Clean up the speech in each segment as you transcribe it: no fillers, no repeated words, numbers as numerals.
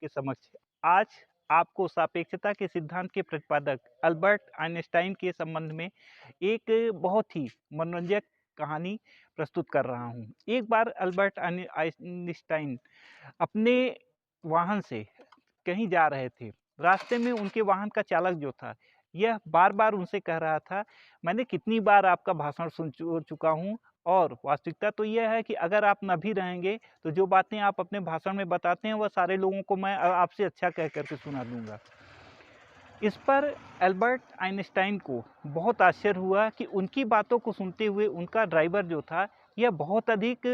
के समक्ष आज आपको सापेक्षता के सिद्धांत के प्रतिपादक अल्बर्ट आइंस्टाइन के संबंध में एक बहुत ही मनोरंजक कहानी प्रस्तुत कर रहा हूँ। एक बार अल्बर्ट आइंस्टाइन अपने वाहन से कहीं जा रहे थे। रास्ते में उनके वाहन का चालक जो था, यह बार-बार उनसे कह रहा था, मैंने कितनी बार आपका भाषण सुन चुका हूँ और वास्तविकता तो यह है कि अगर आप न भी रहेंगे, तो जो बातें आप अपने भाषण में बताते हैं, वह सारे लोगों को मैं आपसे अच्छा कह कर के सुना दूँगा। इस पर एल्बर्ट आइंस्टाइन को बहुत आश्चर्य हुआ कि उनकी बातों को सुनते हुए उनका ड्राइवर जो था, यह बहुत अधिक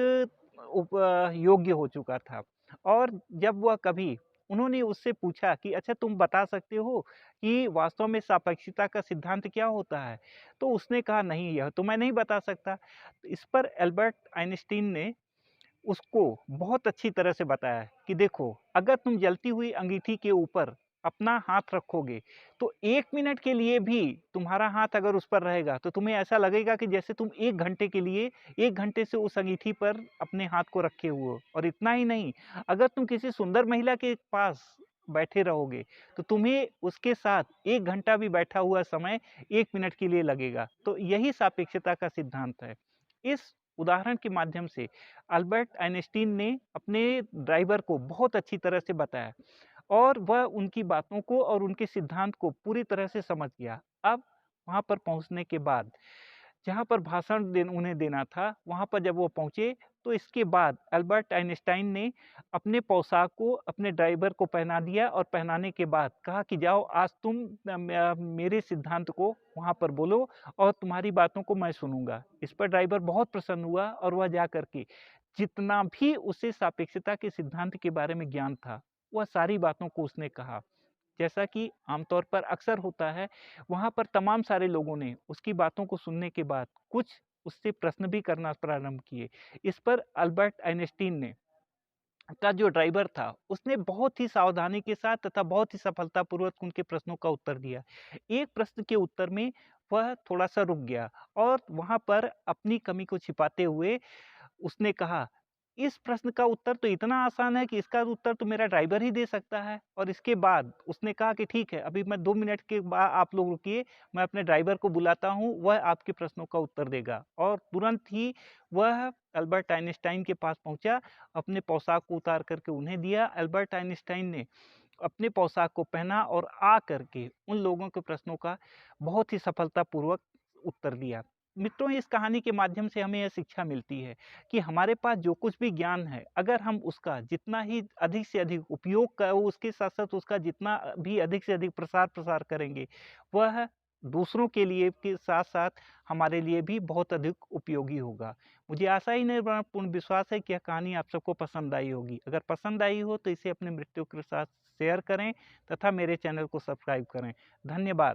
योग्य हो चुका था। और जब वह कभी उन्होंने उससे पूछा कि अच्छा तुम बता सकते हो कि वास्तव में सापेक्षता का सिद्धांत क्या होता है? तो उसने कहा नहीं, यह तो मैं नहीं बता सकता। इस पर एल्बर्ट आइंस्टीन ने उसको बहुत अच्छी तरह से बताया कि देखो, अगर तुम जलती हुई अंगीठी के ऊपर अपना हाथ रखोगे, तो 1 मिनट के लिए भी तुम्हारा हाथ अगर उस पर रहेगा, तो तुम्हें ऐसा लगेगा कि जैसे तुम 1 घंटे के लिए 1 घंटे से उस अंगीठी पर अपने हाथ को रखे हुए हो। और इतना ही नहीं, अगर तुम किसी सुंदर महिला के पास बैठे रहोगे, तो तुम्हें उसके साथ 1 घंटा भी बैठा हुआ समय 1 मिनट के लिए लगेगा। तो यही सापेक्षता का सिद्धांत है। इस उदाहरण के माध्यम से अल्बर्ट आइंस्टीन ने अपने ड्राइवर को बहुत अच्छी तरह से बताया और वह उनकी बातों को और उनके सिद्धांत को पूरी तरह से समझ गया। अब वहाँ पर पहुँचने के बाद जहाँ पर भाषण उन्हें देना था, वहाँ पर जब वो पहुँचे, तो इसके बाद अल्बर्ट आइंस्टाइन ने अपने पोशाक को अपने ड्राइवर को पहना दिया और पहनाने के बाद कहा कि जाओ आज तुम मेरे सिद्धांत को वहाँ पर बोलो और तुम्हारी बातों को मैं सुनूँगा। इस पर ड्राइवर बहुत प्रसन्न हुआ और वह जा कर के जितना भी उसे सापेक्षता के सिद्धांत के बारे में ज्ञान था, वह सारी बातों को उसने कहा। जैसा कि आमतौर पर अक्सर होता है, वहाँ पर तमाम सारे लोगों ने उसकी बातों को सुनने के बाद कुछ उससे प्रश्न भी करना प्रारंभ किए। इस पर अल्बर्ट आइंस्टीन ने का जो ड्राइवर था, उसने बहुत ही सावधानी के साथ तथा बहुत ही सफलतापूर्वक उनके प्रश्नों का उत्तर दिया। एक प्रश्न के उत्तर में वह थोड़ा-सा रुक गया और वहाँ पर अपनी कमी को छिपाते हुए उसने कहा, "इस प्रश्न का उत्तर तो इतना आसान है कि इसका उत्तर तो मेरा ड्राइवर ही दे सकता है।" और इसके बाद उसने कहा कि ठीक है, अभी मैं 2 मिनट के आप लोग रुकिए, मैं अपने ड्राइवर को बुलाता हूँ, वह आपके प्रश्नों का उत्तर देगा। और तुरंत ही वह अल्बर्ट आइंस्टाइन के पास पहुँचा, अपने पोशाक को उतार कर के उन्हें दिया। अल्बर्ट आइंस्टाइन ने अपने पोशाक को पहना और आ कर के उन लोगों के प्रश्नों का बहुत ही सफलतापूर्वक उत्तर दिया। मित्रों, इस कहानी के माध्यम से हमें यह शिक्षा मिलती है कि हमारे पास जो कुछ भी ज्ञान है, अगर हम उसका जितना ही अधिक से अधिक उपयोग उसके साथ-साथ उसका जितना भी अधिक से अधिक प्रसार-प्रसार करेंगे, वह दूसरों के लिए के साथ-साथ हमारे लिए भी बहुत अधिक उपयोगी होगा। मुझे आशा ही नहीं पूर्ण विश्वास है कि यह कहानी आप सबको पसंद आई होगी। अगर पसंद आई हो तो इसे अपने मित्रों के साथ शेयर करें तथा मेरे चैनल को सब्सक्राइब करें। धन्यवाद।